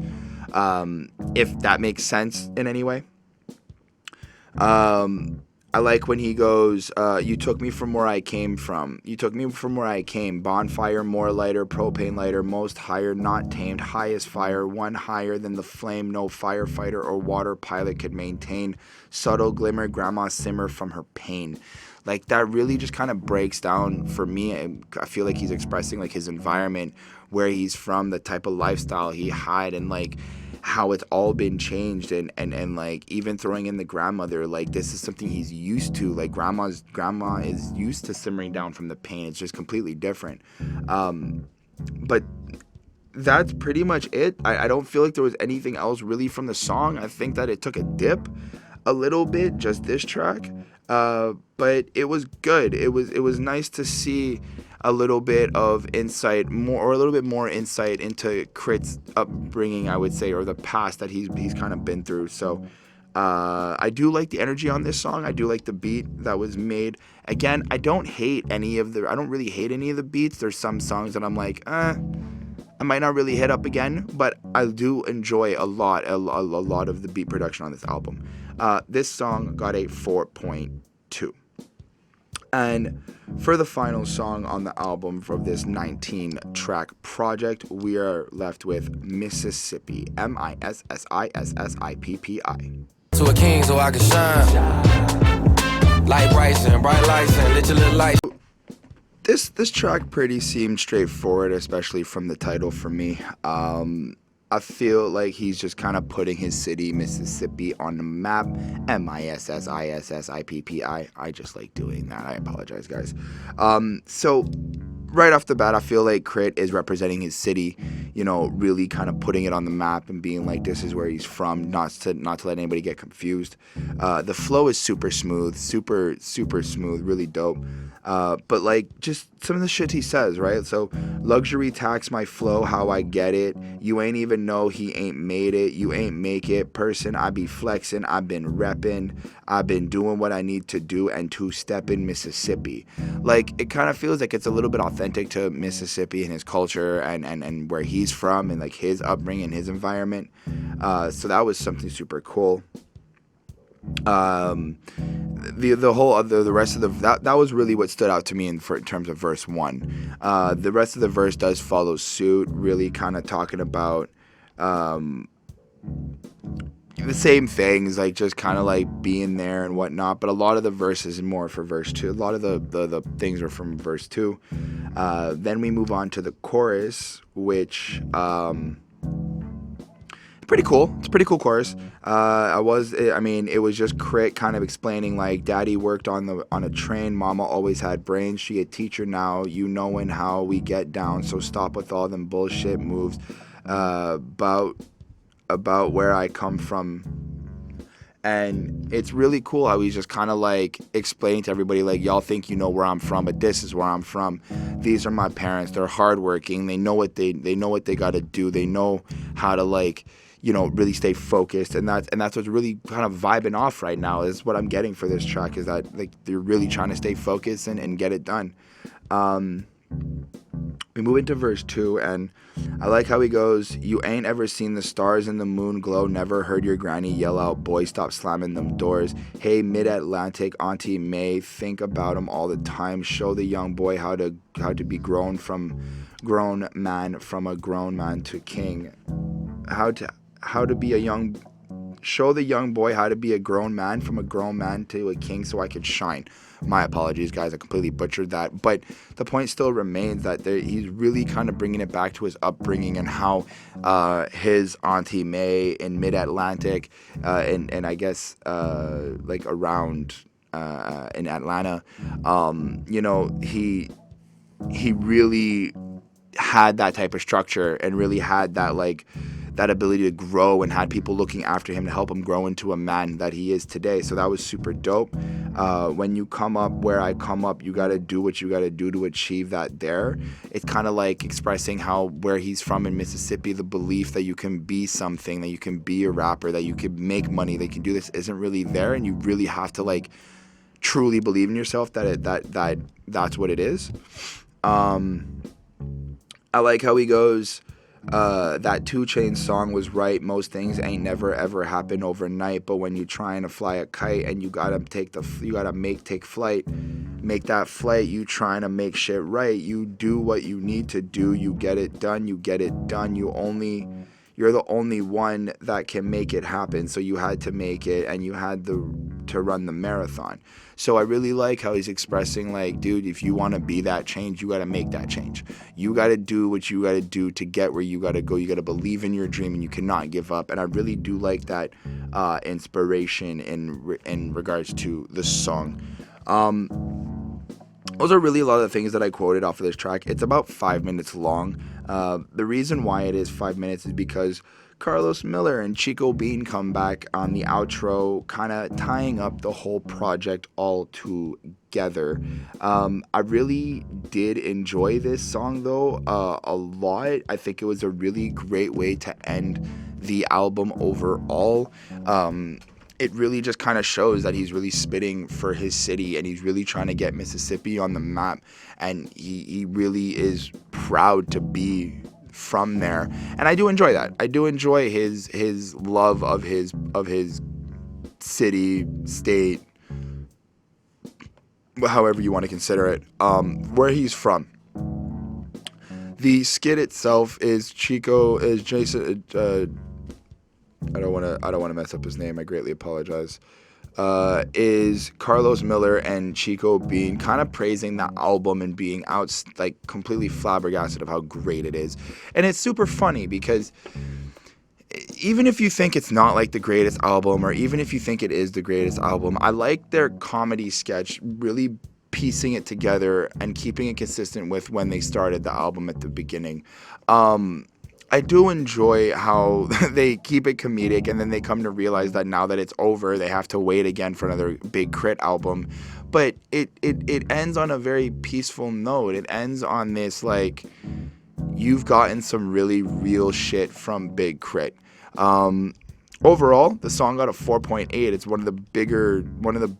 If that makes sense in any way. I like when he goes, you took me from where I came from. You took me from where I came. Bonfire, more lighter, propane lighter, most higher, not tamed, highest fire, one higher than the flame, no firefighter or water pilot could maintain. Subtle glimmer, grandma simmer from her pain. Like, that really just kind of breaks down for me. I feel like he's expressing like his environment, where he's from, the type of lifestyle he had, and like how it's all been changed, and like even throwing in the grandmother, like this is something he's used to. Like, grandma is used to simmering down from the pain. It's just completely different. But that's pretty much it. I don't feel like there was anything else really from the song. I think that it took a dip a little bit, just this track. But it was good. It was nice to see a little bit of insight, a little bit more insight into K.R.I.T's upbringing, I would say, or the past that he's kind of been through. So I do like the energy on this song. I do like the beat that was made. Again, I don't really hate any of the beats. There's some songs that I'm like, I might not really hit up again, but I do enjoy a lot of the beat production on this album. This song got a 4.2. And for the final song on the album from this 19-track project, we are left with Mississippi, M.I.S.S.I.S.S.I.P.P.I. To a king so I can shine. Light brights and bright lights and lit your little lights. This track pretty seemed straightforward, especially from the title for me. I feel like he's just kind of putting his city, Mississippi, on the map. M.I.S.S.I.S.S.I.P.P.I. I just like doing that. I apologize, guys. So right off the bat, I feel like KRIT is representing his city, you know, really kind of putting it on the map and being like, this is where he's from, not to let anybody get confused. The flow is super smooth, super smooth, really dope. But like just some of the shit he says, right? So luxury tax my flow, how I get it. You ain't even know he ain't made it. You ain't make it. Person, I be flexing. I've been repping. I've been doing what I need to do and two-step in Mississippi. Like it kind of feels like it's a little bit authentic to Mississippi and his culture and where he's from and like his upbringing, his environment. So that was something super cool. The rest of that was really what stood out to me in terms of verse 1. The rest of the verse does follow suit, really kind of talking about the same things, like just kind of like being there and whatnot. But a lot of the verses and more for verse 2. A lot of the things are from verse 2. Then we move on to the chorus, which pretty cool. It's a pretty cool chorus. It was just KRIT kind of explaining like, daddy worked on a train, mama always had brains, she a teacher now, you knowing how we get down, so stop with all them bullshit moves about where I come from. And it's really cool how he's just kind of like explaining to everybody like, y'all think you know where I'm from, but this is where I'm from. These are my parents. They're hardworking. They know what they got to do. They know how to like, you know, really stay focused, and that's what's really kind of vibing off right now is what I'm getting for this track, is that like they're really trying to stay focused and get it done. We move into verse 2, and I like how he goes, you ain't ever seen the stars and the moon glow, never heard your granny yell out, boy, stop slamming them doors. Hey, mid-Atlantic, Auntie May, think about him all the time, show the young boy how to be grown man from a grown man to king. Show the young boy how to be a grown man from a grown man to a king so I could shine. My apologies, guys. I completely butchered that. But the point still remains that he's really kind of bringing it back to his upbringing and how his Auntie May in Mid-Atlantic and I guess like around in Atlanta, you know, he really had that type of structure and really had that like that ability to grow and had people looking after him to help him grow into a man that he is today. So that was super dope. When you come up where I come up, you got to do what you got to do to achieve that there. It's kind of like expressing how where he's from in Mississippi, the belief that you can be something, that you can be a rapper, that you can make money, that you can do this isn't really there. And you really have to like truly believe in yourself that's what it is. I like how he goes, that 2 Chainz song was right. Most things ain't never ever happen overnight, but when you trying to fly a kite and you gotta take flight, make that flight, you trying to make shit right. You do what you need to do, you get it done, you're the only one that can make it happen. So you had to make it, and you had to run the marathon. So I really like how he's expressing like, dude, if you want to be that change, you got to make that change. You got to do what you got to do to get where you got to go. You got to believe in your dream, and you cannot give up. And I really do like that inspiration in regards to this song. Those are really a lot of the things that I quoted off of this track. It's about 5 minutes long. The reason why it is 5 minutes is because Carlos Miller and Chico Bean come back on the outro, kind of tying up the whole project all together. I really did enjoy this song, though, a lot. I think it was a really great way to end the album overall. It really just kind of shows that he's really spitting for his city, and he's really trying to get Mississippi on the map, and he really is proud to be from there. And I do enjoy that. I do enjoy his love of his city, state, however you want to consider it, where he's from. The skit itself is Jason. I don't want to mess up his name. I greatly apologize. Is Carlos Miller and Chico Bean kind of praising the album and being out like completely flabbergasted of how great it is. And it's super funny because even if you think it's not like the greatest album, or even if you think it is the greatest album, I like their comedy sketch really piecing it together and keeping it consistent with when they started the album at the beginning. I do enjoy how they keep it comedic, and then they come to realize that now that it's over, they have to wait again for another Big K.R.I.T album. But it ends on a very peaceful note. It ends on this, like, you've gotten some really real shit from Big K.R.I.T. Overall, the song got a 4.8. It's one of the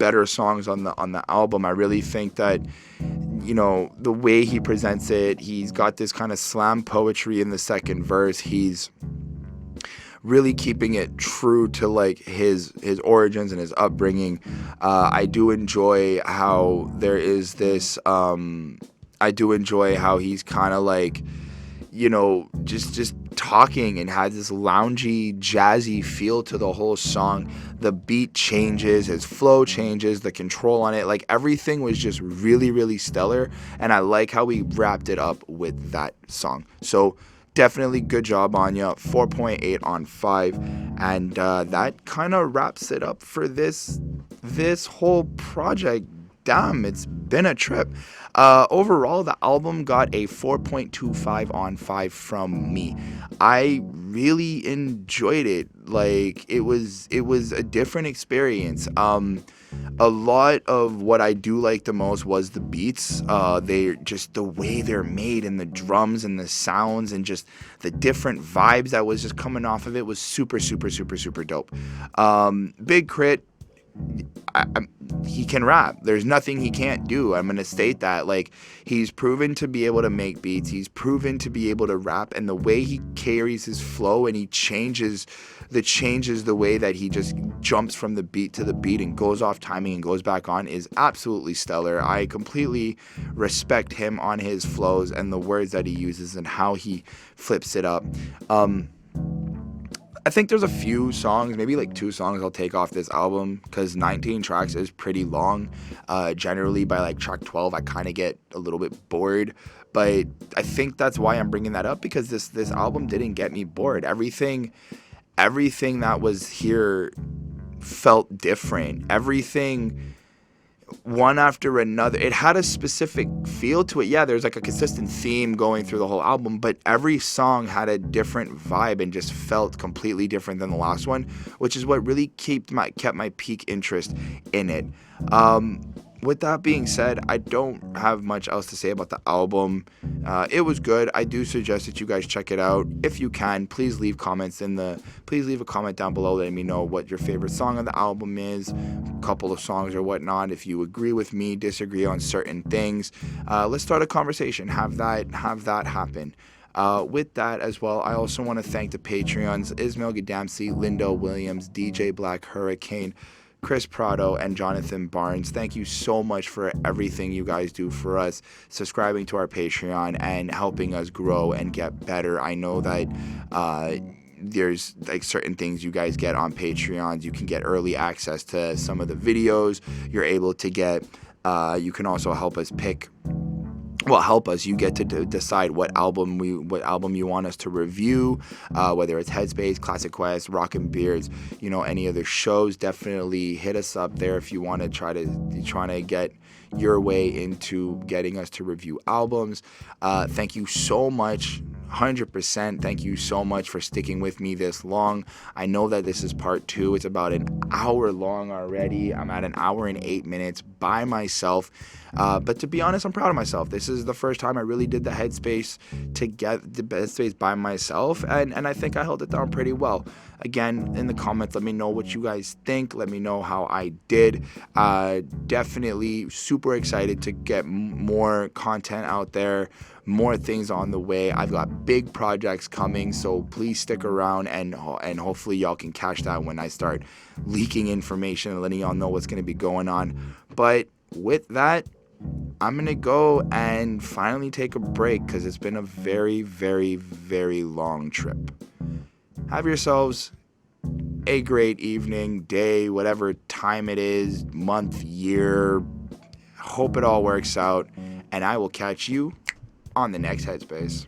better songs on the album. I really think that, you know, the way he presents it, he's got this kind of slam poetry in the second verse. He's really keeping it true to like his origins and his upbringing. I do enjoy how there is this. I do enjoy how he's kind of like, you know, just talking and has this loungy, jazzy feel to the whole song. The beat changes, his flow changes, the control on it, like everything was just really, really stellar. And I like how we wrapped it up with that song. So definitely good job on ya. 4.8 on 5. And that kind of wraps it up for this whole project. Damn, it's been a trip. Overall, the album got a 4.25 on 5 from me. I really enjoyed it. Like, it was a different experience. A lot of what I do like the most was the beats. They're just the way they're made, and the drums and the sounds and just the different vibes that was just coming off of it was super, super, super, super dope. Big K.R.I.T, he can rap. There's nothing he can't do. I'm going to state that. Like, he's proven to be able to make beats. He's proven to be able to rap, and the way he carries his flow and he changes the way that he just jumps from the beat to the beat and goes off timing and goes back on is absolutely stellar. I completely respect him on his flows and the words that he uses and how he flips it up. I think there's a few songs, maybe like 2 songs I'll take off this album, because 19 tracks is pretty long. Generally by like track 12 I kind of get a little bit bored, but I think that's why I'm bringing that up, because this album didn't get me bored. Everything that was here felt different. Everything, one after another, it had a specific feel to it. Yeah, there's like a consistent theme going through the whole album, but every song had a different vibe and just felt completely different than the last one, which is what really kept my peak interest in it. With that being said, I don't have much else to say about the album. It was good. I do suggest that you guys check it out. If you can, please leave a comment down below letting me know what your favorite song on the album is, a couple of songs or whatnot. If you agree with me, disagree on certain things, let's start a conversation. Have that happen. With that as well, I also want to thank the Patreons: Ismail Gadamsi, Lindo Williams, DJ Black Hurricane, Chris Prado, and Jonathan Barnes. Thank you so much for everything you guys do for us, subscribing to our Patreon and helping us grow and get better. I know that there's like certain things you guys get on Patreons. You can get early access to some of the videos. You're able to get, you can also help us you get to decide what album you want us to review, whether it's Headspace, Classic Quest, Rockin' Beards, you know, any other shows. Definitely hit us up there if you want to trying to get your way into getting us to review albums. Thank you so much. 100% thank you so much for sticking with me this long. I know that this is part 2. It's about an hour long already. I'm at an hour and 8 minutes by myself. But to be honest, I'm proud of myself. This is the first time I really did the Headspace by myself, and I think I held it down pretty well. Again, in the comments, let me know what you guys think. Let me know how I did. Definitely super excited to get more content out there, more things on the way. I've got big projects coming, so please stick around, and hopefully y'all can catch that when I start leaking information and letting y'all know what's going to be going on. But with that, I'm going to go and finally take a break, because it's been a very, very, very long trip. Have yourselves a great evening, day, whatever time it is, month, year. Hope it all works out, and I will catch you on the next Headspace.